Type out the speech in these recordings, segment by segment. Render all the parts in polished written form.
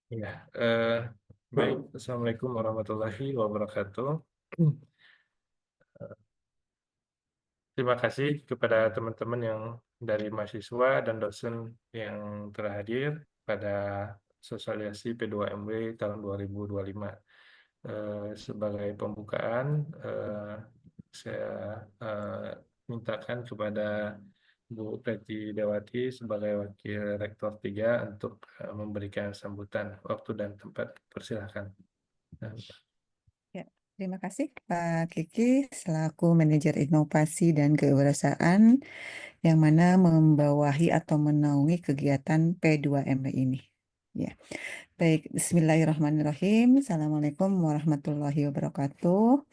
Ya, eh, baik. Assalamualaikum warahmatullahi wabarakatuh. Terima kasih kepada teman-teman yang dari mahasiswa dan dosen yang telah hadir pada sosialisasi P2MW tahun 2025. Sebagai pembukaan, saya mintakan kepada Bu Preti Dewati sebagai Wakil Rektor 3 untuk memberikan sambutan. Waktu dan tempat, persilahkan. Ya, terima kasih Pak Kiki selaku manajer inovasi dan kewirausahaan yang mana membawahi atau menaungi kegiatan P2M ini. Ya, baik. Bismillahirrahmanirrahim. Assalamualaikum warahmatullahi wabarakatuh.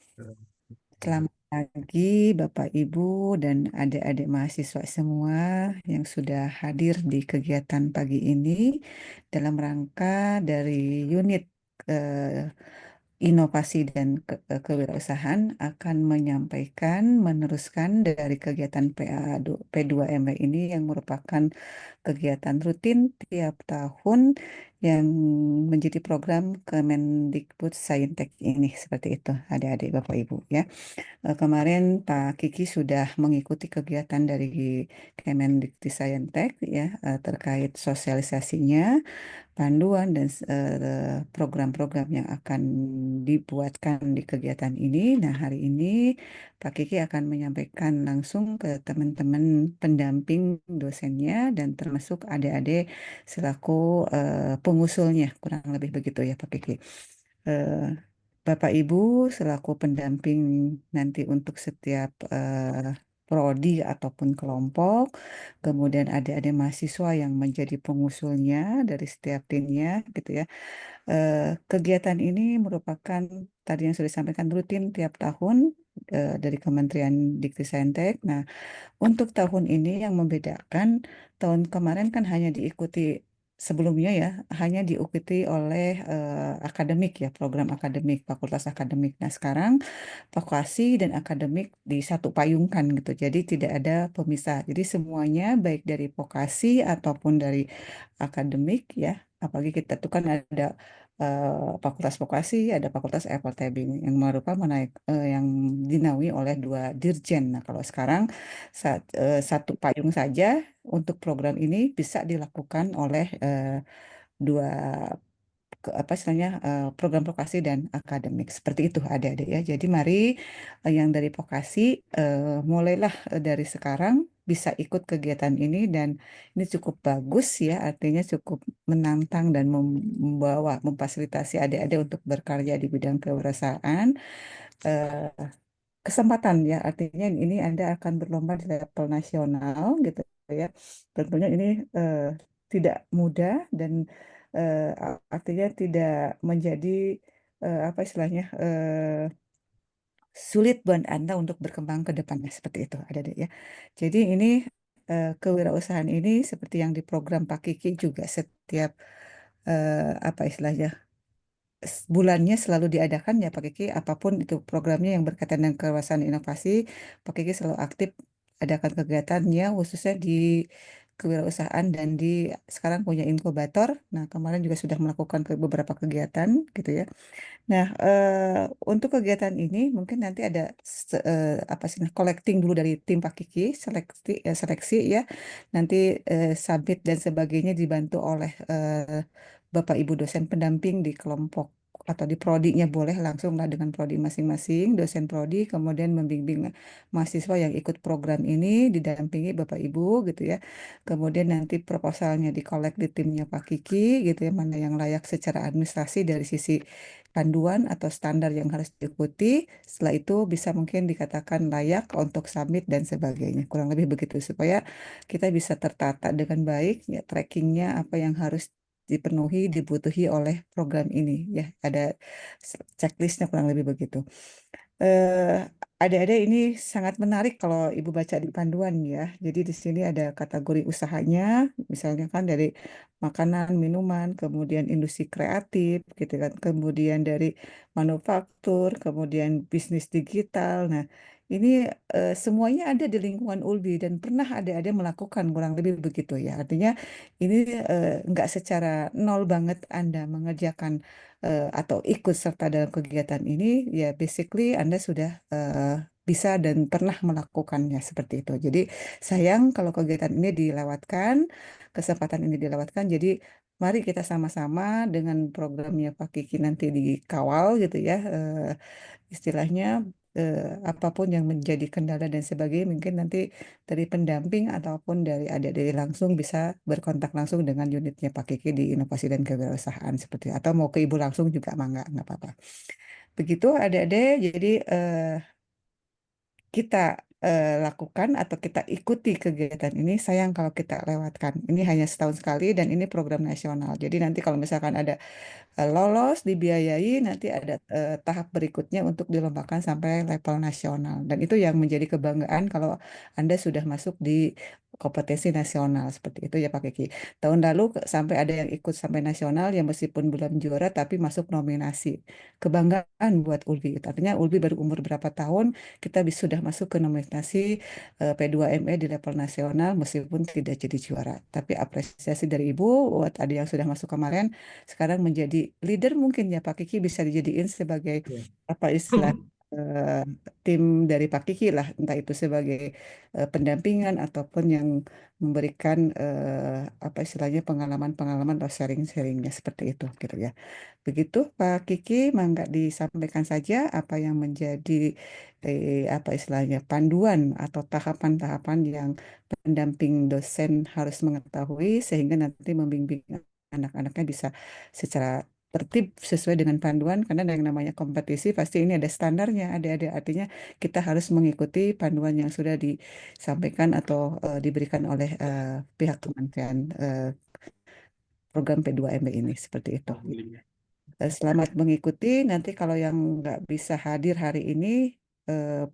Selamat pagi Bapak Ibu dan adik-adik mahasiswa semua yang sudah hadir di kegiatan pagi ini dalam rangka dari unit Inovasi dan Kewirausahaan akan menyampaikan, meneruskan dari kegiatan P2M ini yang merupakan kegiatan rutin tiap tahun yang menjadi program Kemendikbud Saintek ini seperti itu, adik-adik Bapak Ibu ya. Kemarin Pak Kiki sudah mengikuti kegiatan dari Kemendikbudristek ya, terkait sosialisasinya, panduan dan program-program yang akan dibuatkan di kegiatan ini. Nah, hari ini Pak Kiki akan menyampaikan langsung ke teman-teman pendamping dosennya dan termasuk adik-adik selaku pengusulnya, kurang lebih begitu ya Pak Kiki. Eh, Bapak Ibu selaku pendamping nanti untuk setiap prodi ataupun kelompok, kemudian adik-adik mahasiswa yang menjadi pengusulnya dari setiap timnya, gitu ya. Eh, Kegiatan ini merupakan tadi yang sudah disampaikan rutin tiap tahun dari Kementerian Diktisaintek. Nah, untuk tahun ini yang membedakan, tahun kemarin kan hanya diikuti sebelumnya ya, hanya diikuti oleh akademik ya, program akademik, fakultas akademik. Nah, sekarang vokasi dan akademik disatu payungkan gitu. Jadi tidak ada pemisah. Jadi semuanya baik dari vokasi ataupun dari akademik ya. Apalagi kita tuh kan ada fakultas vokasi, ada fakultas FLTB yang merupakan yang dinaungi oleh dua dirjen. Nah, kalau sekarang satu payung saja untuk program ini bisa dilakukan oleh dua apa istilahnya program vokasi dan akademik seperti itu adik-adik ya. Jadi mari yang dari vokasi mulailah dari sekarang bisa ikut kegiatan ini dan ini cukup bagus ya, artinya cukup menantang dan memfasilitasi adik-adik untuk berkarya di bidang kewirausahaan. Eh, Kesempatan ya, artinya ini Anda akan berlomba di level nasional gitu ya. Tentunya ini eh, tidak mudah dan artinya tidak menjadi apa istilahnya sulit buat Anda untuk berkembang ke depannya seperti itu ada deh ya. Jadi ini kewirausahaan ini seperti yang di program Pak Kiki juga setiap apa istilahnya bulannya selalu diadakan ya Pak Kiki, apapun itu programnya yang berkaitan dengan kewirausahaan inovasi, Pak Kiki selalu aktif adakan kegiatannya khususnya di kewirausahaan dan di sekarang punya inkubator. Nah, kemarin juga sudah melakukan beberapa kegiatan gitu ya. Nah, untuk kegiatan ini mungkin nanti ada apa sih collecting dulu dari tim Pak Kiki, seleksi ya. Nanti submit dan sebagainya dibantu oleh Bapak Ibu dosen pendamping di kelompok atau di prodinya boleh langsung lah dengan prodi masing-masing, dosen prodi kemudian membimbing mahasiswa yang ikut program ini didampingi Bapak Ibu gitu ya. Kemudian nanti proposalnya dikolek di timnya Pak Kiki gitu ya, mana yang layak secara administrasi dari sisi panduan atau standar yang harus diikuti. Setelah itu bisa mungkin dikatakan layak untuk submit dan sebagainya. Kurang lebih begitu supaya kita bisa tertata dengan baik ya trackingnya apa yang harus dipenuhi dibutuhi oleh program ini ya. Ada checklistnya kurang lebih begitu. Eh, Ada-ada ini sangat menarik kalau Ibu baca di panduan ya. Jadi di sini ada kategori usahanya, misalnya kan dari makanan, minuman, kemudian industri kreatif, gitu kan, kemudian dari manufaktur, kemudian bisnis digital. Nah, ini semuanya ada di lingkungan Ulbi dan pernah ada melakukan kurang lebih begitu ya. Artinya ini nggak secara nol banget Anda mengerjakan atau ikut serta dalam kegiatan ini, ya basically Anda sudah bisa dan pernah melakukannya seperti itu. Jadi sayang kalau kegiatan ini dilewatkan, kesempatan ini dilewatkan. Jadi mari kita sama-sama dengan programnya Pak Kiki nanti dikawal gitu ya. Istilahnya eh, apapun yang menjadi kendala dan sebagainya mungkin nanti dari pendamping ataupun dari adik-adik langsung bisa berkontak langsung dengan unitnya Pak Kiki di inovasi dan kewirausahaan seperti itu. Atau mau ke ibu langsung juga mangga nggak apa-apa. Begitu adik-adik, jadi kita lakukan atau kita ikuti kegiatan ini. Sayang kalau kita lewatkan. Ini hanya setahun sekali dan ini program nasional. Jadi nanti kalau misalkan ada lolos, dibiayai, nanti ada tahap berikutnya untuk dilombakan sampai level nasional. Dan itu yang menjadi kebanggaan kalau Anda sudah masuk di kompetensi nasional seperti itu ya Pak Kiki. Tahun lalu sampai ada yang ikut sampai nasional yang meskipun belum juara tapi masuk nominasi. Kebanggaan buat Ulbi. Artinya Ulbi baru umur berapa tahun kita sudah masuk ke nominasi P2ME di level nasional meskipun tidak jadi juara. Tapi apresiasi dari Ibu buat ada yang sudah masuk kemarin sekarang menjadi leader mungkin ya Pak Kiki bisa dijadiin sebagai Ya. apa istilah eh, tim dari Pak Kiki lah entah itu sebagai pendampingan ataupun yang memberikan apa istilahnya pengalaman-pengalaman atau sharing-sharingnya seperti itu gitu ya. Begitu Pak Kiki, mangga disampaikan saja apa yang menjadi apa istilahnya panduan atau tahapan-tahapan yang pendamping dosen harus mengetahui sehingga nanti membimbing anak-anaknya bisa secara tertib sesuai dengan panduan karena yang namanya kompetisi pasti ini ada standarnya, ada artinya kita harus mengikuti panduan yang sudah disampaikan atau diberikan oleh pihak kementerian program P2MB ini seperti itu. Selamat mengikuti. Nanti kalau yang nggak bisa hadir hari ini,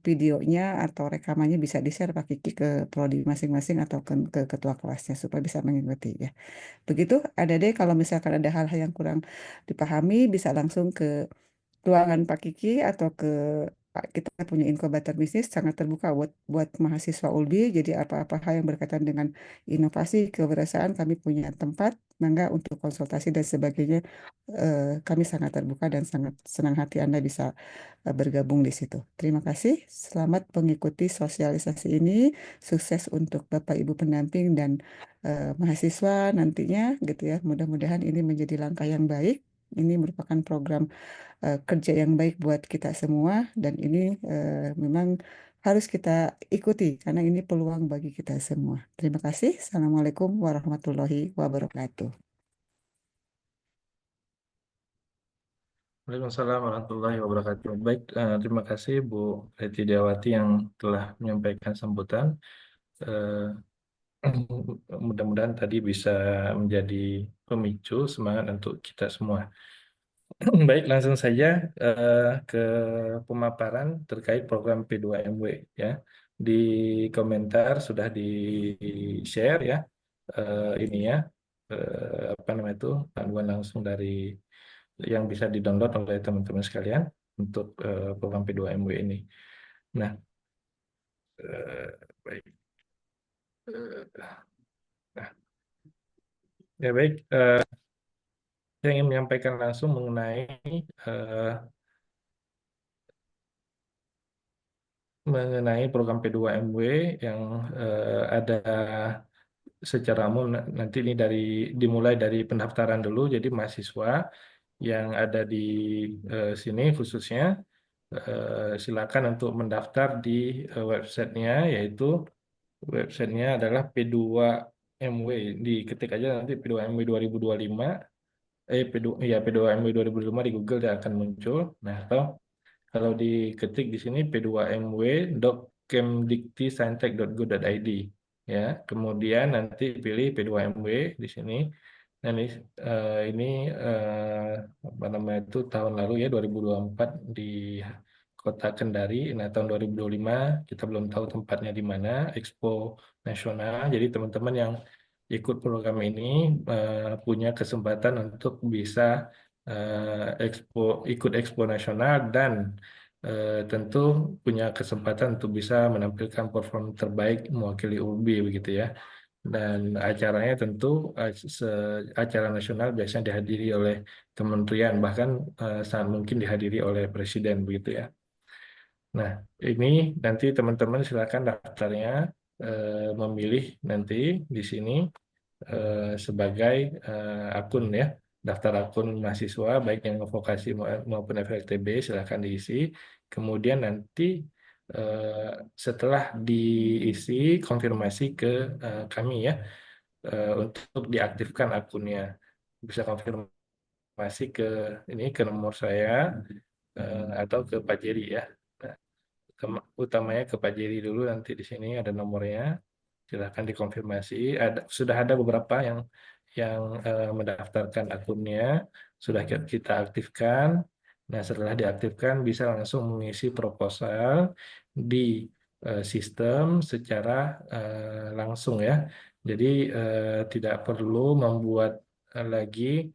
videonya atau rekamannya bisa di-share Pak Kiki ke prodi masing-masing atau ke ketua kelasnya supaya bisa mengikuti ya. Begitu, ada deh kalau misalkan ada hal-hal yang kurang dipahami bisa langsung ke ruangan Pak Kiki atau ke kita punya inkubator bisnis sangat terbuka buat mahasiswa Ulbi. Jadi apa-apa hal yang berkaitan dengan inovasi kewirausahaan kami punya tempat mangga untuk konsultasi dan sebagainya. Kami sangat terbuka dan sangat senang hati Anda bisa bergabung di situ. Terima kasih. Selamat mengikuti sosialisasi ini. Sukses untuk Bapak Ibu pendamping dan mahasiswa nantinya gitu ya. Mudah-mudahan ini menjadi langkah yang baik. Ini merupakan program kerja yang baik buat kita semua dan ini memang harus kita ikuti karena ini peluang bagi kita semua. Terima kasih. Assalamualaikum warahmatullahi wabarakatuh. Waalaikumsalam warahmatullahi wabarakatuh. Baik, terima kasih Bu Reti Diawati yang telah menyampaikan sambutan. Eh, Mudah-mudahan tadi bisa menjadi pemicu semangat untuk kita semua. Baik, langsung saja ke pemaparan terkait program P2MW ya. Di komentar sudah di-share ya ini ya apa namanya itu panduan langsung dari yang bisa di-download oleh teman-teman sekalian untuk program P2MW ini. Nah, baik. Nah, ya baik, saya ingin menyampaikan langsung eh, mengenai program P2MW yang ada secara umum nanti ini dimulai dari pendaftaran dulu. Jadi mahasiswa yang ada di sini khususnya silakan untuk mendaftar di websitenya, yaitu websitenya adalah P2MW. Diketik aja nanti P2MW 2025, P2 ya P2MW 2025 di Google dia akan muncul. Nah, atau kalau diketik di sini p2mw.kemdikti.saintek.go.id ya. Kemudian nanti pilih P2MW di sini. Dan ini apa namanya itu tahun lalu ya 2024 di Kota Kendari. Nah, tahun 2025 kita belum tahu tempatnya di mana, Expo Nasional. Jadi teman-teman yang ikut program ini punya kesempatan untuk bisa ikut Expo Nasional dan tentu punya kesempatan untuk bisa menampilkan perform terbaik mewakili UB begitu ya. Dan acaranya tentu acara nasional biasanya dihadiri oleh kementerian, bahkan sangat mungkin dihadiri oleh presiden begitu ya. Nah, ini nanti teman-teman silakan daftarnya, memilih nanti di sini sebagai akun ya, daftar akun mahasiswa baik yang vokasi maupun FLTB silakan diisi. Kemudian nanti eh, setelah diisi konfirmasi ke kami ya, untuk diaktifkan akunnya. Bisa konfirmasi ke ini ke nomor saya, atau ke Pak Jerry ya. Nah, utamanya ke Pak Jerry dulu, nanti di sini ada nomornya. Silahkan dikonfirmasi. Sudah ada beberapa yang mendaftarkan akunnya, sudah kita aktifkan. Nah, setelah diaktifkan bisa langsung mengisi proposal di sistem secara langsung ya. Jadi tidak perlu membuat lagi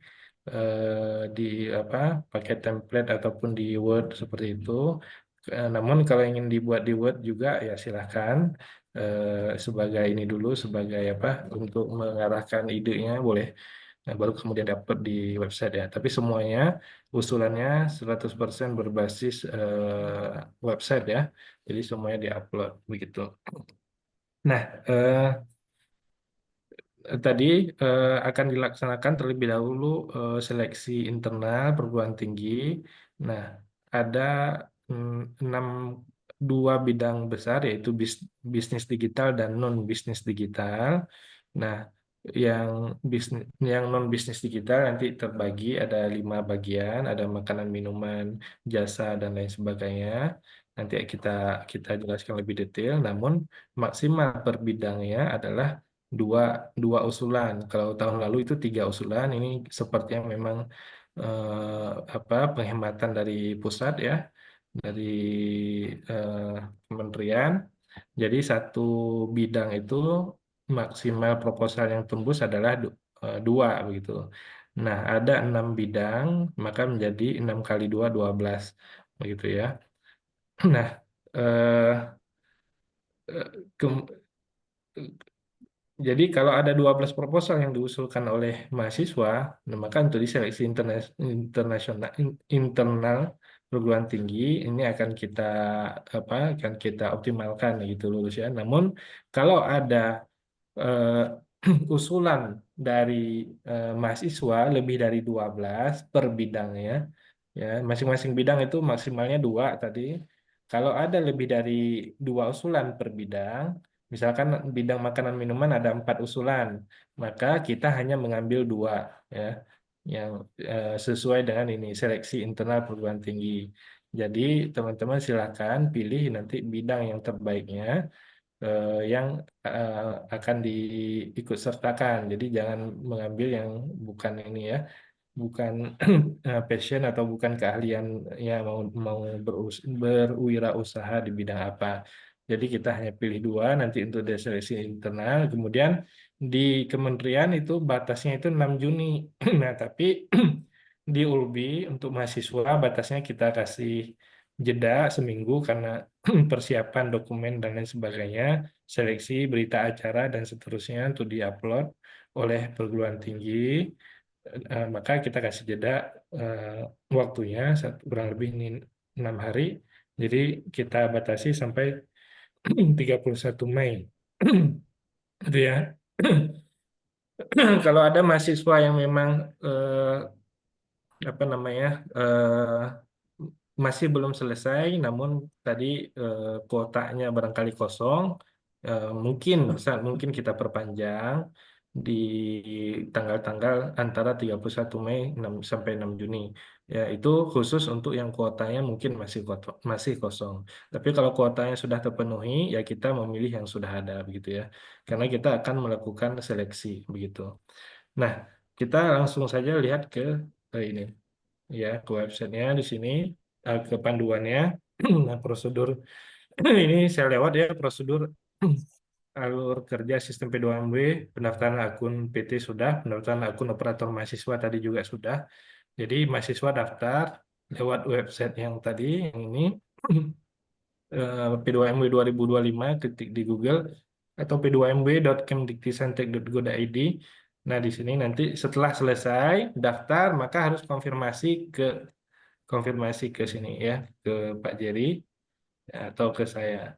di apa pakai template ataupun di Word seperti itu. Namun kalau ingin dibuat di Word juga ya silahkan, sebagai ini dulu sebagai apa untuk mengarahkan idenya boleh. Nah, baru kemudian dapat di website ya. Tapi semuanya usulannya 100% berbasis website ya. Jadi semuanya diupload begitu. Nah, tadi akan dilaksanakan terlebih dahulu seleksi internal perguruan tinggi. Nah, ada enam dua bidang besar yaitu bisnis digital dan non bisnis digital. Nah, yang yang non bisnis digital nanti terbagi ada 5 bagian, ada makanan, minuman, jasa dan lain sebagainya. Nanti kita jelaskan lebih detail. Namun maksimal per bidangnya adalah dua dua usulan. Kalau tahun lalu itu 3 usulan. Ini sepertinya memang apa penghematan dari pusat ya, dari eh, kementerian. Jadi satu bidang itu maksimal proposal yang tembus adalah 2 begitu. Nah, ada 6 bidang, maka menjadi 6 kali 2 12 begitu ya. Nah, eh, ke- jadi kalau ada 12 proposal yang diusulkan oleh mahasiswa, nah maka untuk diseleksi internasional internal perguruan tinggi ini akan kita optimalkan gitu lulus ya. Namun kalau ada usulan dari mahasiswa lebih dari 12 per bidangnya, ya masing-masing bidang itu maksimalnya 2 tadi. Kalau ada lebih dari 2 usulan per bidang, misalkan bidang makanan minuman ada 4 usulan, maka kita hanya mengambil 2 ya, yang sesuai dengan ini seleksi internal perguruan tinggi. Jadi teman-teman silakan pilih nanti bidang yang terbaiknya, yang eh, akan diikut sertakan. Jadi jangan mengambil yang bukan ini ya, bukan passion atau bukan keahlian ya, mau berwirausaha di bidang apa. Jadi kita hanya pilih 2 nanti untuk seleksi internal. Kemudian di kementerian itu batasnya itu 6 Juni. Nah, tapi di ULBI untuk mahasiswa batasnya kita kasih jeda seminggu karena persiapan dokumen dan lain sebagainya, seleksi berita acara dan seterusnya untuk diupload oleh perguruan tinggi. Maka kita kasih jeda waktunya kurang lebih ini 6 hari. Jadi kita batasi sampai 31 Mei. Itu ya. Kalau ada mahasiswa yang memang apa namanya masih belum selesai, namun tadi kuotanya barangkali kosong, mungkin kita perpanjang di tanggal-tanggal antara 31 Mei sampai 6 Juni. Ya, itu khusus untuk yang kuotanya mungkin masih kosong. Tapi kalau kuotanya sudah terpenuhi, ya kita memilih yang sudah ada begitu ya. Karena kita akan melakukan seleksi begitu. Nah, kita langsung saja lihat ke ini ya, ke websitenya di sini, ke panduannya. Nah, prosedur ini saya lewat ya, prosedur alur kerja sistem P2MW, pendaftaran akun PT sudah, pendaftaran akun operator mahasiswa tadi juga sudah. Jadi mahasiswa daftar lewat website yang tadi, yang ini. P2MW 2025 ketik di Google atau p2mw.kemdiktisantek.go.id. Nah, di sini nanti setelah selesai daftar maka harus konfirmasi ke sini ya, ke Pak Jerry ya, atau ke saya.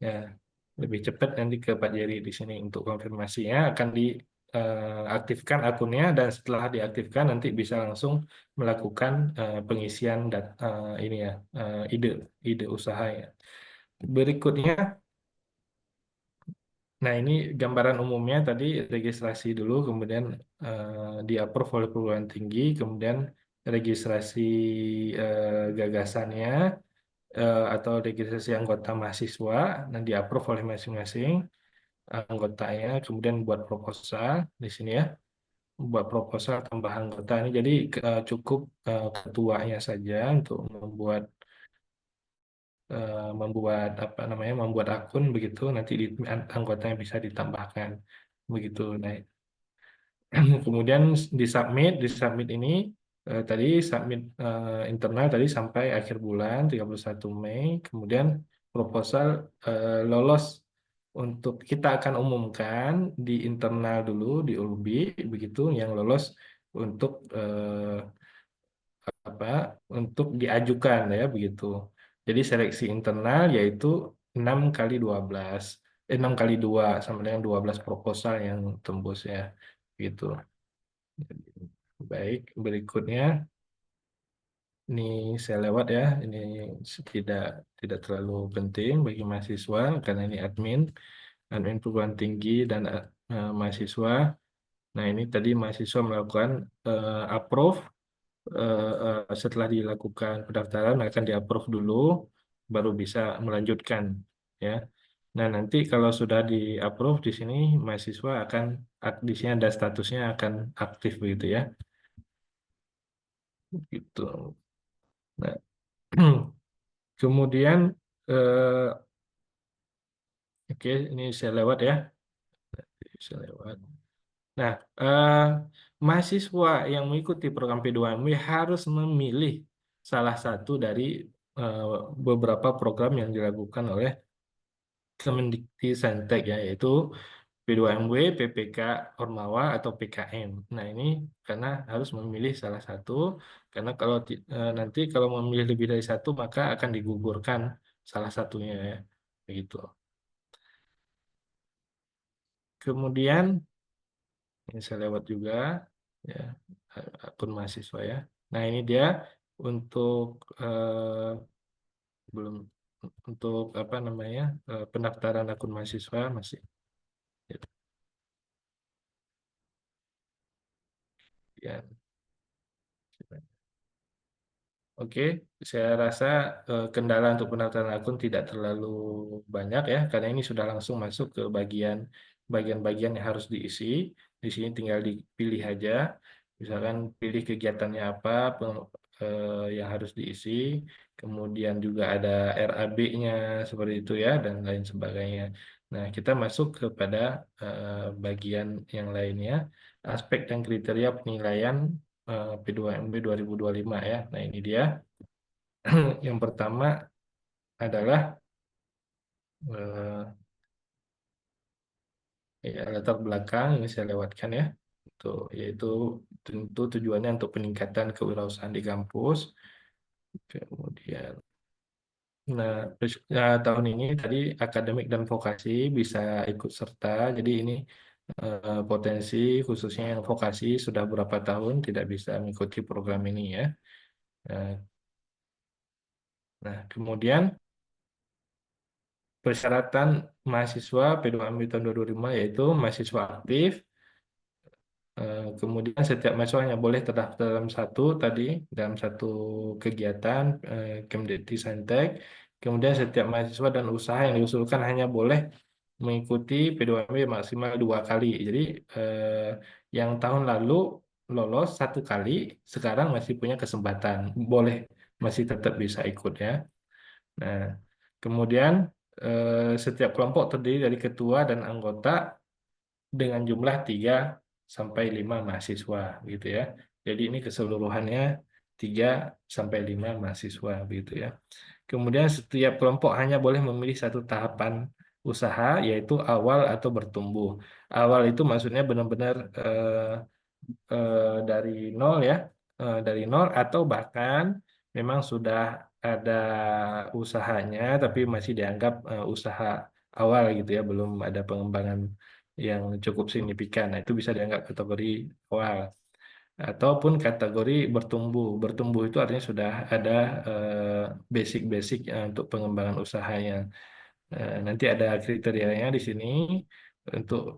Ya, lebih cepat nanti ke Pak Jerry di sini untuk konfirmasinya akan diaktifkan akunnya, dan setelah diaktifkan nanti bisa langsung melakukan pengisian ini ya, ide ide usaha ya. Berikutnya, nah ini gambaran umumnya tadi registrasi dulu, kemudian di-approve oleh perguruan tinggi, kemudian registrasi gagasannya atau registrasi anggota mahasiswa, dan di-approve oleh masing-masing anggotanya, kemudian buat proposal di sini ya, buat proposal tambah anggota ini. Jadi cukup ketuanya saja untuk membuat apa namanya, membuat akun begitu, nanti anggotanya bisa ditambahkan begitu. Nah, kemudian di submit ini tadi submit internal tadi sampai akhir bulan 31 Mei. Kemudian proposal lolos, untuk kita akan umumkan di internal dulu di ULBI begitu, yang lolos untuk apa, untuk diajukan ya begitu. Jadi seleksi internal yaitu 6 kali 12, 6 kali 2 sama dengan 12 proposal yang tembus ya gitu. Baik, berikutnya ini saya lewat ya. Ini tidak tidak terlalu penting bagi mahasiswa karena ini admin perguruan tinggi dan mahasiswa. Nah, ini tadi mahasiswa melakukan approve, setelah dilakukan pendaftaran akan di-approve dulu baru bisa melanjutkan ya. Nah, nanti kalau sudah di-approve di sini mahasiswa akan di sini ada statusnya akan aktif begitu ya. Gitu. Nah, kemudian eh, oke, ini saya lewat ya. Saya lewat. Nah, mahasiswa yang mengikuti program P2MW harus memilih salah satu dari eh, beberapa program yang dilakukan oleh Kemendikti ya, yaitu P2MW, PPK Ormawa atau PKM. Nah, ini karena harus memilih salah satu, karena kalau nanti kalau memilih lebih dari satu maka akan digugurkan salah satunya ya. Begitu. Kemudian ini saya lewat juga ya, akun mahasiswa ya. Nah, ini dia untuk belum untuk apa namanya, pendaftaran akun mahasiswa masih ya. Oke, saya rasa kendala untuk pendaftaran akun tidak terlalu banyak ya, karena ini sudah langsung masuk ke bagian-bagian yang harus diisi. Di sini tinggal dipilih aja, misalkan pilih kegiatannya apa yang harus diisi, kemudian juga ada RAB-nya seperti itu ya, dan lain sebagainya. Nah, kita masuk kepada bagian yang lainnya, aspek dan kriteria penilaian P2MB 2025 ya. Nah, ini dia. Yang pertama adalah eh, ya, latar belakang, ini saya lewatkan ya. Tuh, yaitu tentu tujuannya untuk peningkatan kewirausahaan di kampus. Kemudian, nah, tahun ini tadi akademik dan vokasi bisa ikut serta. Jadi ini potensi khususnya yang vokasi sudah beberapa tahun tidak bisa mengikuti program ini ya. Nah, kemudian persyaratan mahasiswa P2MB tahun 2005 yaitu mahasiswa aktif. Kemudian setiap mahasiswa hanya boleh terdaftar dalam satu kegiatan Kemdikti Saintek. Kemudian setiap mahasiswa dan usaha yang diusulkan hanya boleh mengikuti P2MB maksimal 2 kali. Jadi eh, yang tahun lalu lolos 1 kali, sekarang masih punya kesempatan, boleh, masih tetap bisa ikut ya. Nah, kemudian setiap kelompok terdiri dari ketua dan anggota dengan jumlah 3 sampai 5 mahasiswa gitu ya. Jadi ini keseluruhannya 3 sampai 5 mahasiswa begitu ya. Kemudian setiap kelompok hanya boleh memilih satu tahapan usaha, yaitu awal atau bertumbuh. Awal itu maksudnya benar-benar dari nol ya, dari nol atau bahkan memang sudah ada usahanya, tapi masih dianggap usaha awal gitu ya, belum ada pengembangan yang cukup signifikan. Nah, itu bisa dianggap kategori awal. Ataupun kategori bertumbuh. Bertumbuh itu artinya sudah ada basic-basic untuk pengembangan usahanya. Nanti ada kriterianya di sini untuk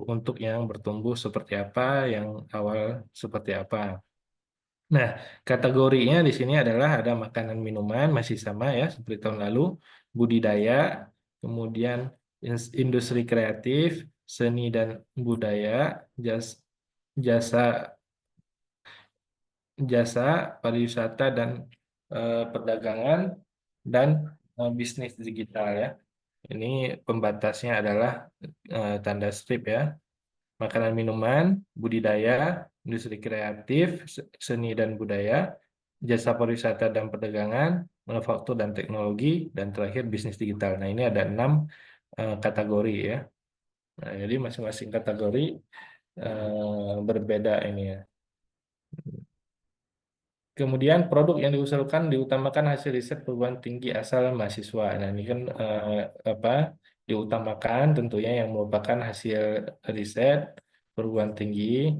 untuk yang bertumbuh seperti apa, yang awal seperti apa. Nah, kategorinya di sini adalah ada makanan minuman masih sama ya seperti tahun lalu, budidaya, kemudian industri kreatif, seni dan budaya, jasa jasa pariwisata dan perdagangan dan bisnis digital ya. Ini pembatasnya adalah tanda strip ya. Makanan minuman, budidaya, industri kreatif, seni dan budaya, jasa pariwisata dan perdagangan, manufaktur dan teknologi, dan terakhir bisnis digital. Nah, ini ada 6 kategori ya. Nah, jadi masing-masing kategori berbeda ini ya. Kemudian produk yang diusulkan diutamakan hasil riset perguruan tinggi asal mahasiswa. Nah, ini kan apa diutamakan tentunya yang merupakan hasil riset perguruan tinggi.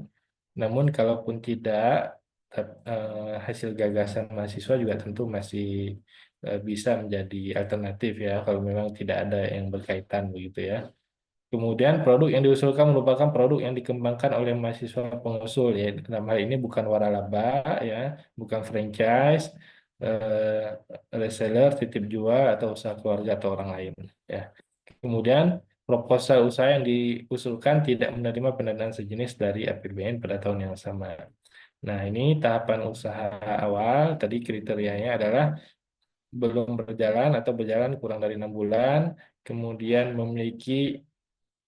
Namun kalaupun tidak hasil gagasan mahasiswa juga tentu masih bisa menjadi alternatif ya kalau memang tidak ada yang berkaitan begitu ya. Kemudian produk yang diusulkan merupakan produk yang dikembangkan oleh mahasiswa pengusul ya. Dalam hal ini bukan waralaba ya, bukan franchise, reseller, titip jual atau usaha keluarga atau orang lain ya. Kemudian proposal usaha yang diusulkan tidak menerima pendanaan sejenis dari APBN pada tahun yang sama. Nah, ini tahapan usaha awal tadi kriterianya adalah belum berjalan atau berjalan kurang dari 6 bulan, kemudian memiliki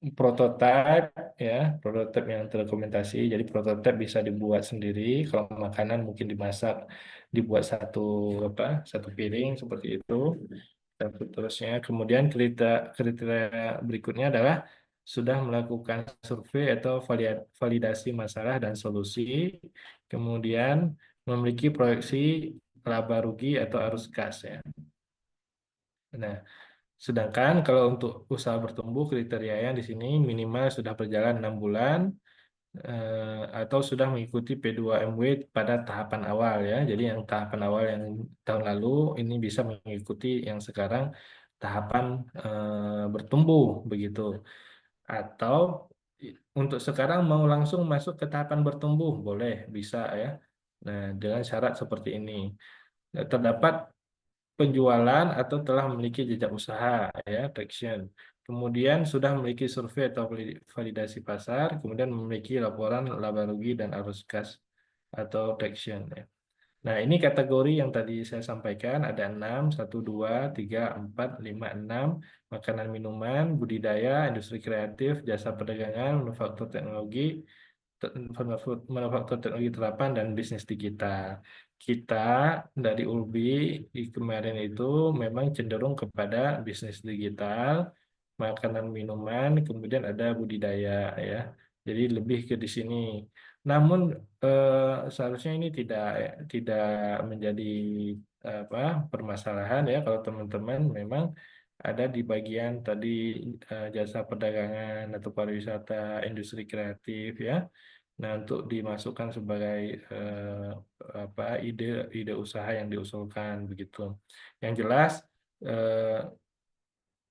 prototipe ya, prototipe yang terdokumentasi. Jadi prototipe bisa dibuat sendiri. Kalau makanan mungkin dimasak, dibuat satu piring seperti itu. Dan seterusnya. Kemudian kriteria berikutnya adalah sudah melakukan survei atau validasi masalah dan solusi. Kemudian memiliki proyeksi laba rugi atau arus kas ya. Nah, sedangkan kalau untuk usaha bertumbuh kriterianya di sini minimal sudah berjalan 6 bulan atau sudah mengikuti P2MW pada tahapan awal ya. Jadi yang tahapan awal yang tahun lalu ini bisa mengikuti yang sekarang tahapan bertumbuh begitu. Atau untuk sekarang mau langsung masuk ke tahapan bertumbuh boleh bisa ya. Nah, dengan syarat seperti ini. Terdapat penjualan atau telah memiliki jejak usaha ya traction. Kemudian sudah memiliki survei atau validasi pasar, kemudian memiliki laporan laba rugi dan arus kas atau traction ya. Nah, ini kategori yang tadi saya sampaikan ada 6, 1, 2, 3, 4, 5, 6, makanan minuman, budidaya, industri kreatif, jasa perdagangan, manufaktur teknologi, manufaktur teknologi terapan dan bisnis digital. Kita dari Ulbi di kemarin itu memang cenderung kepada bisnis digital, makanan minuman, kemudian ada budidaya ya. Jadi lebih ke di sini. Namun seharusnya ini tidak menjadi apa permasalahan ya kalau teman-teman memang ada di bagian tadi jasa perdagangan atau pariwisata, industri kreatif ya. Nah, untuk dimasukkan sebagai apa ide usaha yang diusulkan begitu. Yang jelas eh,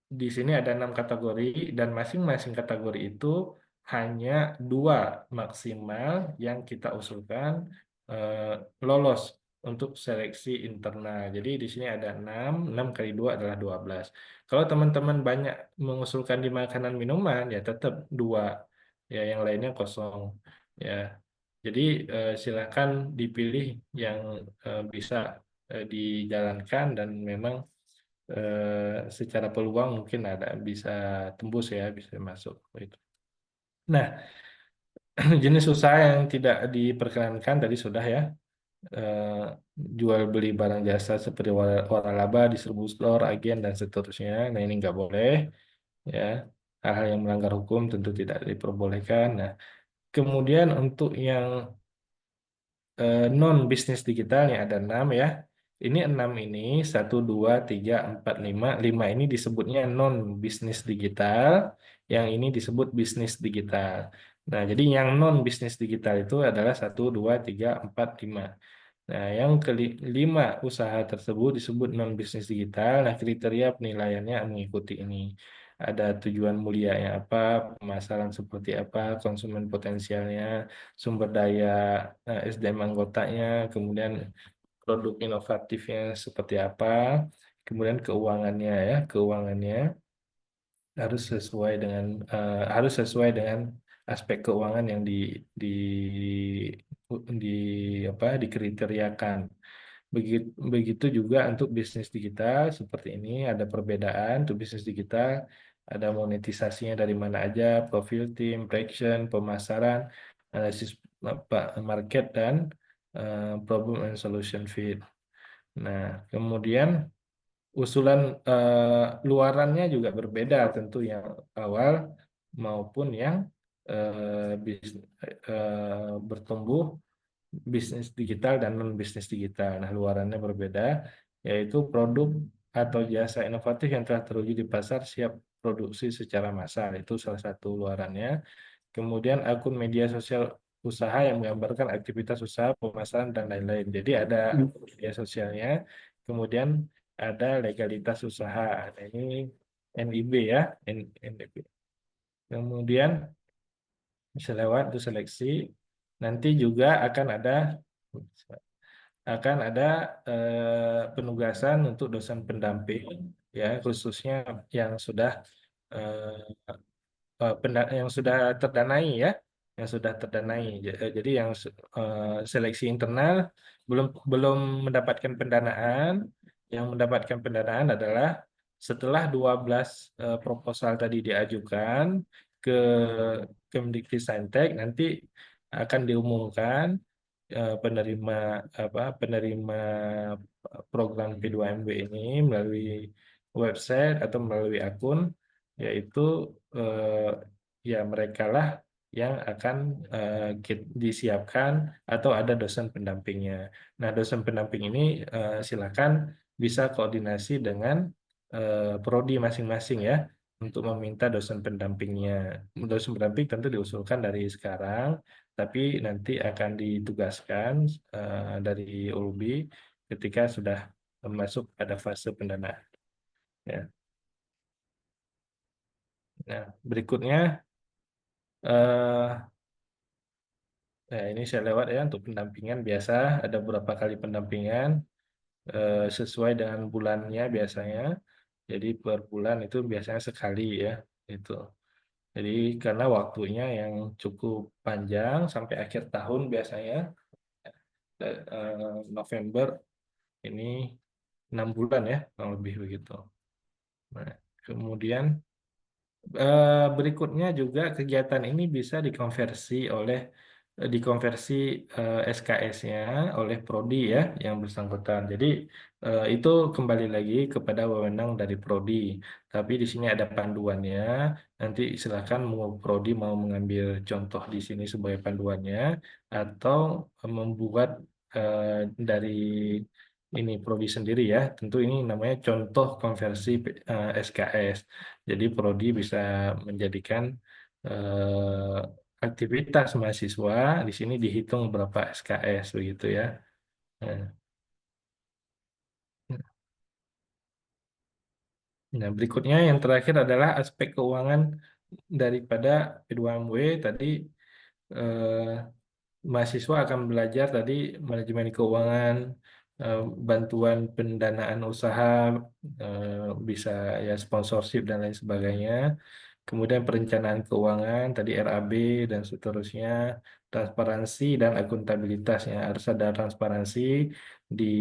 di sini ada 6 kategori dan masing-masing kategori itu hanya 2 maksimal yang kita usulkan eh, lolos untuk seleksi internal. Jadi di sini ada 6 kali 2 adalah 12. Kalau teman-teman banyak mengusulkan di makanan minuman ya tetap 2, ya yang lainnya kosong. Ya, jadi silakan dipilih yang bisa dijalankan dan memang secara peluang mungkin ada bisa tembus ya bisa masuk itu. Nah, jenis usaha yang tidak diperkenankan tadi sudah ya. eh, jual beli barang jasa seperti waralaba, distributor, agen dan seterusnya. Nah, ini nggak boleh ya. Hal-hal yang melanggar hukum tentu tidak diperbolehkan. Nah, kemudian untuk yang non bisnis digital yang ada 6 ya. Ini 6 ini 1, 2, 3, 4, 5. 5 ini disebutnya non bisnis digital, yang ini disebut bisnis digital. Nah, jadi yang non bisnis digital itu adalah 1, 2, 3, 4, 5. Nah, yang kelima usaha tersebut disebut non bisnis digital. Nah, kriteria penilaiannya mengikuti ini. Ada tujuan mulianya apa, pemasaran seperti apa, konsumen potensialnya, sumber daya SDM anggotanya, kemudian produk inovatifnya seperti apa, kemudian keuangannya ya, keuangannya harus sesuai dengan harus sesuai dengan aspek keuangan yang di di apa dikriteriakan. Begitu, begitu juga untuk bisnis digital seperti ini ada perbedaan untuk bisnis digital ada monetisasinya dari mana aja, profil tim, traction, pemasaran, analisis apa, market dan problem and solution fit. Nah, kemudian usulan luarannya juga berbeda tentu yang awal maupun yang bertumbuh bisnis digital dan non bisnis digital. Nah, luarannya berbeda, yaitu produk atau jasa inovatif yang telah teruji di pasar siap produksi secara massal. Itu salah satu luarannya. Kemudian akun media sosial usaha yang menggambarkan aktivitas usaha, pemasaran, dan lain-lain. Jadi ada media sosialnya, kemudian ada legalitas usaha. Nah, ini NIB ya, NIB. Kemudian bisa lewat itu seleksi. Nanti juga akan ada penugasan untuk dosen pendamping ya khususnya yang sudah eh, yang sudah terdanai ya, yang sudah terdanai. Jadi yang seleksi internal belum belum mendapatkan pendanaan. Yang mendapatkan pendanaan adalah setelah 12 proposal tadi diajukan ke Kemdikbudristek, nanti akan diumumkan penerima penerima program P2MB ini melalui website atau melalui akun, yaitu eh, ya mereka lah yang akan disiapkan atau ada dosen pendampingnya. Nah, dosen pendamping ini silakan bisa koordinasi dengan prodi masing-masing ya untuk meminta dosen pendampingnya. Dosen pendamping tentu diusulkan dari sekarang, tapi nanti akan ditugaskan dari ULBI ketika sudah masuk pada fase pendanaan. Ya. Nah, berikutnya eh, ini saya lewat ya untuk pendampingan biasa ada beberapa kali pendampingan sesuai dengan bulannya biasanya. Jadi per bulan itu biasanya sekali ya itu. Jadi karena waktunya yang cukup panjang sampai akhir tahun biasanya November ini 6 bulan ya kurang lebih begitu. Nah, kemudian berikutnya juga kegiatan ini bisa dikonversi SKS-nya oleh prodi ya yang bersangkutan. Jadi itu kembali lagi kepada wewenang dari prodi. Tapi di sini ada panduannya. Nanti silakan mau prodi mau mengambil contoh di sini sebagai panduannya atau membuat dari ini prodi sendiri ya. Tentu ini namanya contoh konversi SKS. Jadi prodi bisa menjadikan eh, aktivitas mahasiswa di sini dihitung berapa SKS begitu ya. Nah, nah, berikutnya yang terakhir adalah aspek keuangan daripada P2MW tadi eh, mahasiswa akan belajar tadi manajemen keuangan, eh, bantuan pendanaan usaha, bisa ya sponsorship dan lain sebagainya. Kemudian perencanaan keuangan, tadi RAB dan seterusnya, transparansi dan akuntabilitasnya. Harus ada transparansi di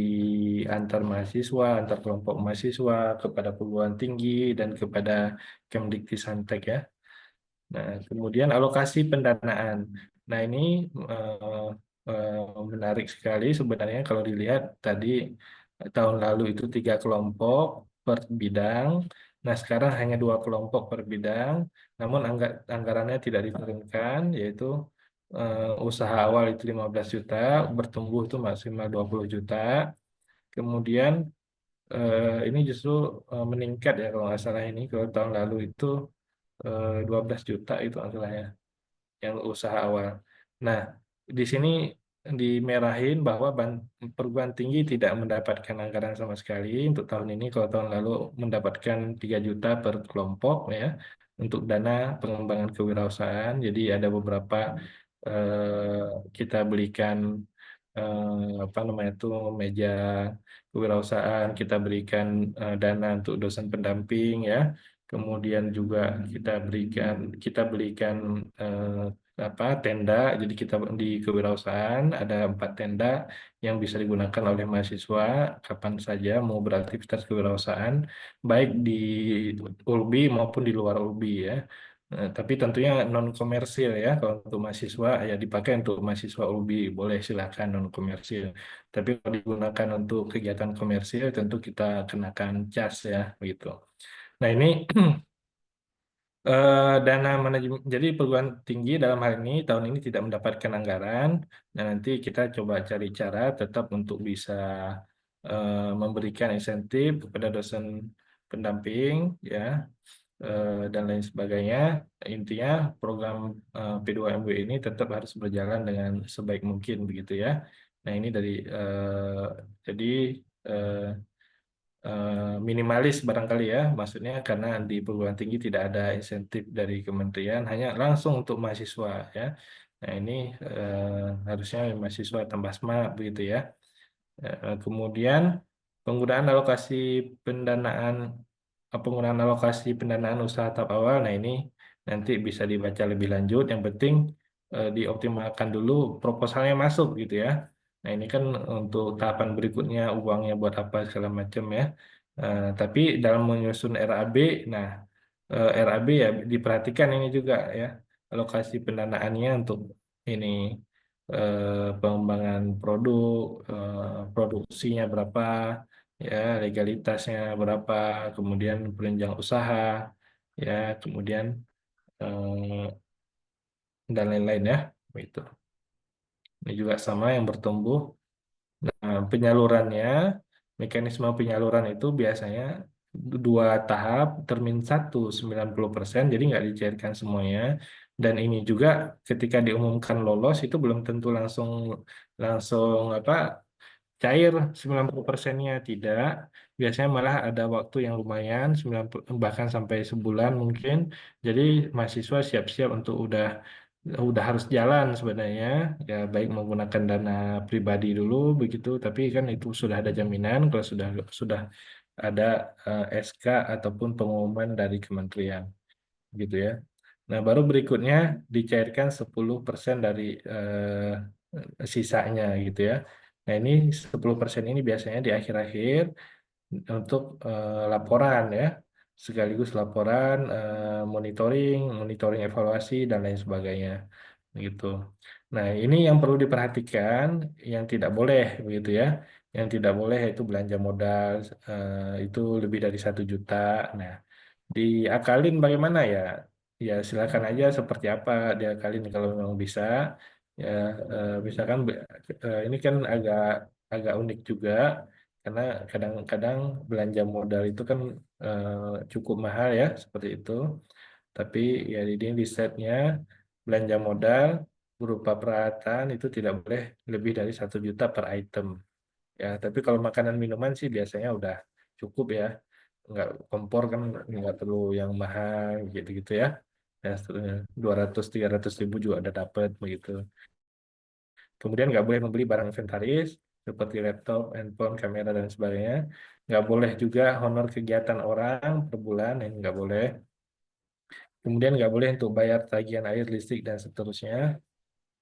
antar mahasiswa, antar kelompok mahasiswa, kepada perguruan tinggi, dan kepada Kemdikbudristek ya. Nah, kemudian alokasi pendanaan. Nah, ini menarik sekali sebenarnya kalau dilihat tadi tahun lalu itu 3 kelompok per bidang. Nah, sekarang hanya 2 kelompok per bidang, namun anggarannya tidak diturunkan, yaitu usaha awal itu 15 juta, bertumbuh itu maksimal 20 juta. Kemudian ini justru meningkat ya kalau nggak salah ini, kalau tahun lalu itu 12 juta itu anggarannya yang usaha awal. Nah, di sini dimerahin bahwa perguruan tinggi tidak mendapatkan anggaran sama sekali untuk tahun ini. Kalau tahun lalu mendapatkan 3 juta per kelompok ya untuk dana pengembangan kewirausahaan. Jadi ada beberapa kita belikan apa namanya itu meja kewirausahaan, kita berikan dana untuk dosen pendamping ya. Kemudian juga kita belikan apa tenda. Jadi kita di kewirausahaan ada 4 tenda yang bisa digunakan oleh mahasiswa kapan saja mau beraktivitas kewirausahaan, baik di ULBI maupun di luar ULBI ya. Tapi tentunya non komersil ya. Kalau untuk mahasiswa ya dipakai untuk mahasiswa ULBI, boleh silakan non komersil. Tapi kalau digunakan untuk kegiatan komersil tentu kita kenakan cas ya begitu. Nah, ini dana manajemen, jadi perguruan tinggi dalam hal ini tahun ini tidak mendapatkan anggaran. Dan nanti kita coba cari cara tetap untuk bisa memberikan insentif kepada dosen pendamping ya, dan lain sebagainya. Intinya program P2MW ini tetap harus berjalan dengan sebaik mungkin begitu ya. Nah, ini jadi eh, minimalis barangkali ya, maksudnya karena di perguruan tinggi tidak ada insentif dari kementerian, hanya langsung untuk mahasiswa ya. Nah, ini harusnya mahasiswa tambah semangat begitu ya. Kemudian penggunaan pendanaan penggunaan alokasi pendanaan usaha tahap awal. Nah, ini nanti bisa dibaca lebih lanjut. Yang penting dioptimalkan dulu proposalnya masuk gitu ya. Nah, ini kan untuk tahapan berikutnya uangnya buat apa segala macam ya. Tapi dalam menyusun RAB, nah RAB ya diperhatikan ini juga ya, alokasi pendanaannya untuk ini pengembangan produk, produksinya berapa, ya legalitasnya berapa, kemudian penunjang usaha, ya kemudian eh, dan lain-lain ya, itu. Ini juga sama yang bertumbuh. Nah, penyalurannya, mekanisme penyaluran itu biasanya 2 tahap, termin 1 90%, jadi nggak dicairkan semuanya. Dan ini juga ketika diumumkan lolos itu belum tentu langsung langsung apa cair 90%-nya tidak. Biasanya malah ada waktu yang lumayan 90 bahkan sampai sebulan mungkin. Jadi mahasiswa siap-siap untuk udah harus jalan sebenarnya, ya baik menggunakan dana pribadi dulu begitu, tapi kan itu sudah ada jaminan kalau sudah ada SK ataupun pengumuman dari kementerian gitu ya. Nah, baru berikutnya dicairkan 10% dari sisanya gitu ya. Nah, ini 10% ini biasanya di akhir-akhir untuk laporan ya, sekaligus laporan monitoring evaluasi dan lain sebagainya gitu. Nah, ini yang perlu diperhatikan, yang tidak boleh begitu ya. Yang tidak boleh yaitu belanja modal itu lebih dari 1 juta. Nah, diakalin bagaimana ya? Ya silakan aja seperti apa diakalin kalau memang bisa. Ya misalkan ini kan agak agak unik juga karena kadang-kadang belanja modal itu kan cukup mahal ya seperti itu. Tapi ya di setnya belanja modal berupa peralatan itu tidak boleh lebih dari 1 juta per item. Ya, tapi kalau makanan minuman sih biasanya udah cukup ya. Nggak kompor kan nggak perlu yang mahal gitu-gitu ya. Ya, 200-300 ribu juga udah dapet begitu. Kemudian nggak boleh membeli barang inventaris seperti laptop, handphone, kamera, dan sebagainya. Nggak boleh juga honor kegiatan orang per bulan, ini nggak boleh. Kemudian nggak boleh untuk bayar tagihan air, listrik, dan seterusnya.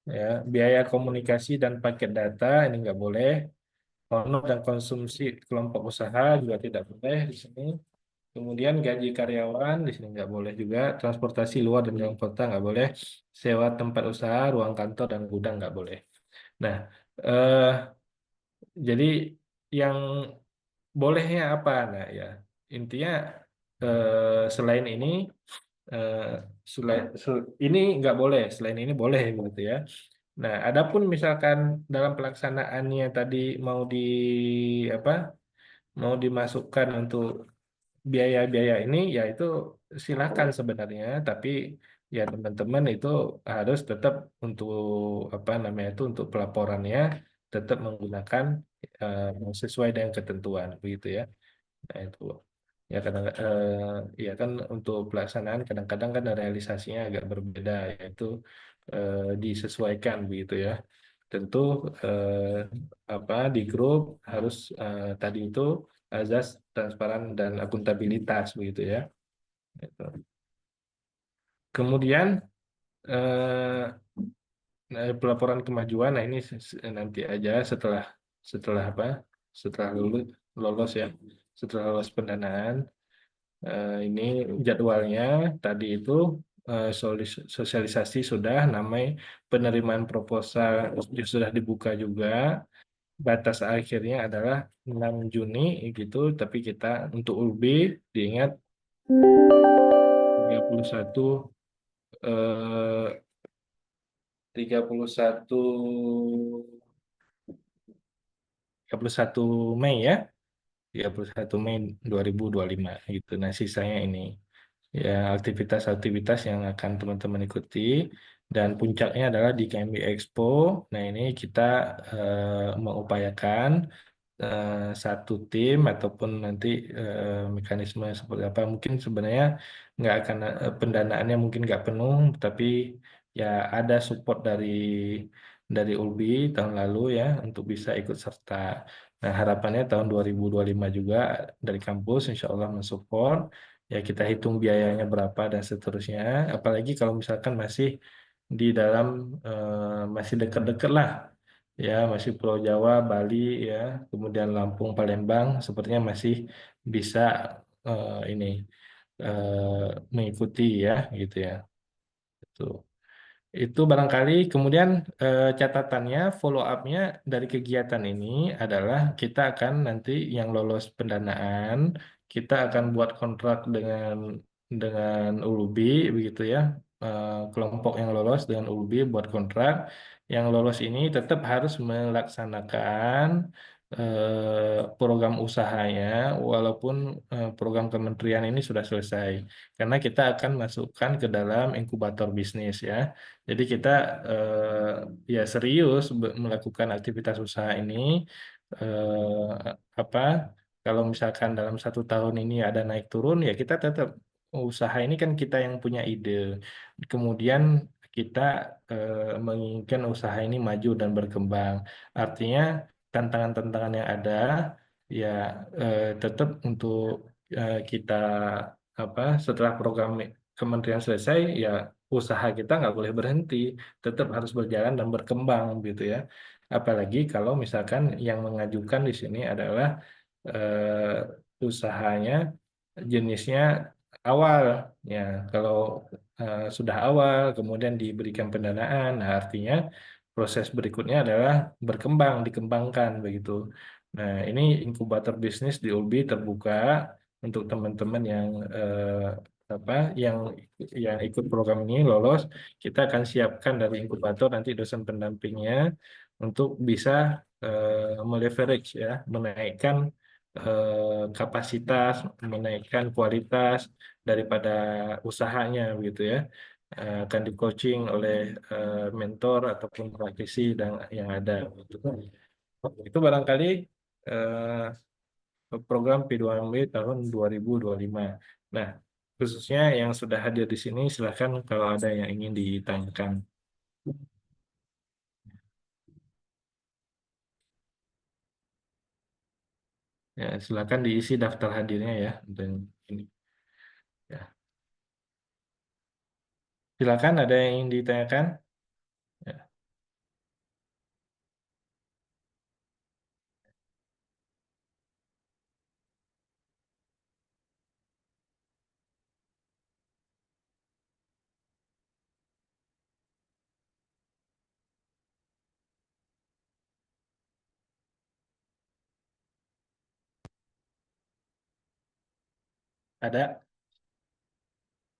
Ya, biaya komunikasi dan paket data ini nggak boleh. Honor dan konsumsi kelompok usaha juga tidak boleh di sini. Kemudian gaji karyawan di sini nggak boleh juga. Transportasi luar dan dalam kota nggak boleh. Sewa tempat usaha, ruang kantor, dan gudang nggak boleh. Nah, eh, jadi yang bolehnya apa? Nah, ya intinya selain ini eh, ini nggak boleh, selain ini boleh gitu ya. Nah, adapun misalkan dalam pelaksanaannya tadi mau di apa? Mau dimasukkan untuk biaya-biaya ini, ya itu silakan sebenarnya, tapi ya teman-teman itu harus tetap untuk apa namanya itu untuk pelaporannya tetap menggunakan sesuai dengan ketentuan begitu ya. Nah itu ya kadang ya kan untuk pelaksanaan kadang-kadang kan realisasinya agak berbeda yaitu disesuaikan begitu ya. Tentu apa di grup harus tadi itu azas transparan dan akuntabilitas begitu ya. Gitu. Kemudian pelaporan kemajuan, nah ini nanti aja setelah setelah apa? Setelah lolos ya, setelah lolos pendanaan. Ini jadwalnya tadi itu sosialisasi sudah, namanya penerimaan proposal sudah dibuka juga. Batas akhirnya adalah 6 Juni gitu, tapi kita untuk UB diingat 31 eh, 31 31 Mei ya. 31 Mei 2025 gitu. Nah, sisanya ini ya aktivitas-aktivitas yang akan teman-teman ikuti dan puncaknya adalah di KMB Expo. Nah, ini kita mengupayakan satu tim ataupun nanti mekanisme seperti apa mungkin sebenarnya nggak akan pendanaannya mungkin nggak penuh tapi ya ada support dari ULBI tahun lalu ya untuk bisa ikut serta. Nah harapannya tahun 2025 juga dari kampus insya Allah mensupport ya kita hitung biayanya berapa dan seterusnya. Apalagi kalau misalkan masih di dalam masih dekat-dekat lah ya masih Pulau Jawa, Bali ya, kemudian Lampung, Palembang sepertinya masih bisa ini mengikuti ya gitu ya. Itu. Itu barangkali kemudian catatannya follow up-nya dari kegiatan ini adalah kita akan nanti yang lolos pendanaan kita akan buat kontrak dengan Ulubi begitu ya. Kelompok yang lolos dengan Ulubi buat kontrak. Yang lolos ini tetap harus melaksanakan program usahanya walaupun program kementerian ini sudah selesai. Karena kita akan masukkan ke dalam inkubator bisnis ya. Jadi kita ya serius melakukan aktivitas usaha ini. Apa kalau misalkan dalam 1 tahun ini ada naik turun ya kita tetap usaha ini kan kita yang punya ide. Kemudian kita menginginkan usaha ini maju dan berkembang. Artinya tantangan-tantangan yang ada ya tetap untuk kita apa setelah program kementerian selesai ya usaha kita nggak boleh berhenti, tetap harus berjalan dan berkembang gitu ya. Apalagi kalau misalkan yang mengajukan di sini adalah usahanya jenisnya awal ya. Kalau sudah awal kemudian diberikan pendanaan, nah artinya proses berikutnya adalah berkembang, dikembangkan begitu. Nah, ini inkubator bisnis di ULBI terbuka untuk teman-teman yang apa yang ikut program ini lolos, kita akan siapkan dari inkubator nanti dosen pendampingnya untuk bisa meleverage ya, menaikkan kapasitas, menaikkan kualitas daripada usahanya gitu ya. Akan di coaching oleh mentor ataupun praktisi dan yang ada gitu. Itu barangkali eh, program P2MB tahun 2025. Nah, khususnya yang sudah hadir di sini, silakan kalau ada yang ingin ditanyakan. Ya, silakan diisi daftar hadirnya ya. Dan ini, ya. Silakan ada yang ingin ditanyakan. Ya. Ada?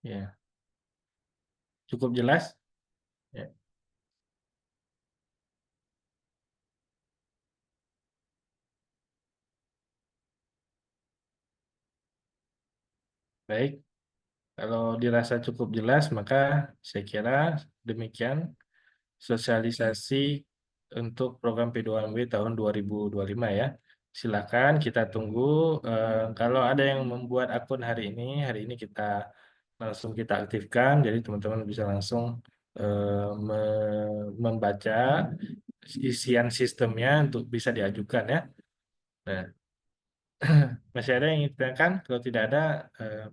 Ya, cukup jelas? Ya, baik. Kalau dirasa cukup jelas, maka saya kira demikian sosialisasi untuk program P2MW tahun 2025 ya. Silakan kita tunggu. Kalau ada yang membuat akun hari ini kita langsung kita aktifkan. Jadi teman-teman bisa langsung membaca isian sistemnya untuk bisa diajukan ya. Nah, masih ada yang ingin ditanyakan? Kalau tidak ada,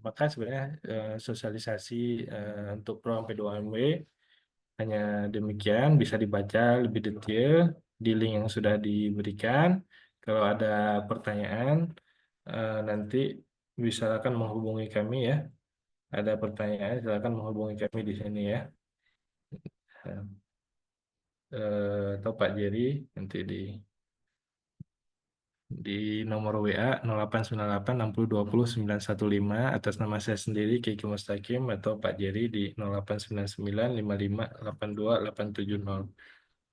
maka sebenarnya sosialisasi untuk program P2MW hanya demikian, bisa dibaca lebih detail di link yang sudah diberikan. Kalau ada pertanyaan, nanti silakan menghubungi kami ya. Ada pertanyaan, silakan menghubungi kami di sini ya. Atau Pak Jerry nanti di nomor WA 0898 60 20 915 atas nama saya sendiri Kiki Mustaqim atau Pak Jerry di 0899 55 82 870.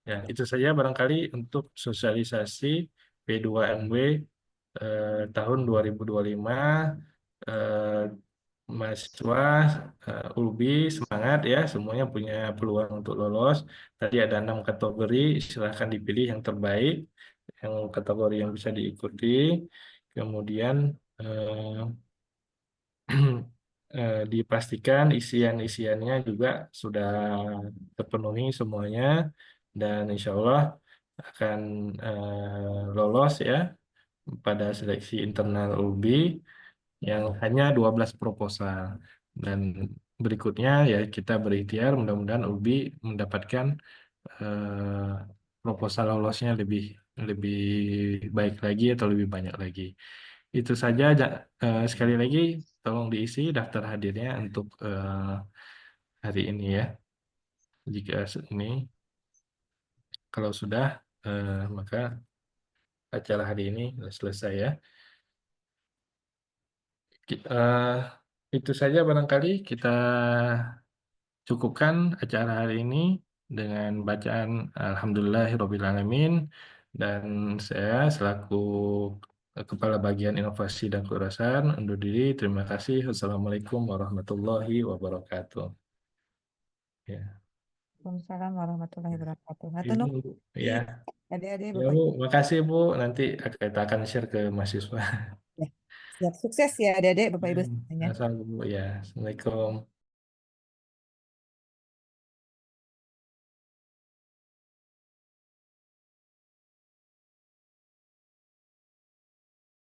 Ya, itu saja barangkali untuk sosialisasi P2MW tahun 2025. Eh, Mahasiswa ULBI semangat ya, semuanya punya peluang untuk lolos. Tadi ada 6 kategori, silahkan dipilih yang terbaik, yang kategori yang bisa diikuti. Kemudian eh, dipastikan isian-isiannya juga sudah terpenuhi semuanya dan insya Allah akan lolos ya pada seleksi internal ULBI yang hanya 12 proposal. Dan berikutnya ya kita berikhtiar mudah-mudahan ULBI mendapatkan proposal lolosnya lebih lebih baik lagi atau lebih banyak lagi. Itu saja. Sekali lagi tolong diisi daftar hadirnya untuk hari ini ya. Jika ini kalau sudah maka acara hari ini selesai ya. Eh, itu saja barangkali kita cukupkan acara hari ini dengan bacaan Alhamdulillahirrabbilalamin dan saya selaku Kepala Bagian Inovasi dan Kewirausahaan undur diri. Terima kasih. Wassalamualaikum warahmatullahi wabarakatuh. Ya. Waalaikumsalam warahmatullahi wabarakatuh. Hatur Ibu, nuhun. ya, Adik-adik ya Bapak Bu, Ibu. makasih Bu. Nanti kita akan share ke mahasiswa. Ya, siap sukses ya adik-adik Bapak Ibu semuanya. Assalamualaikum Bu. Ya, Assalamualaikum.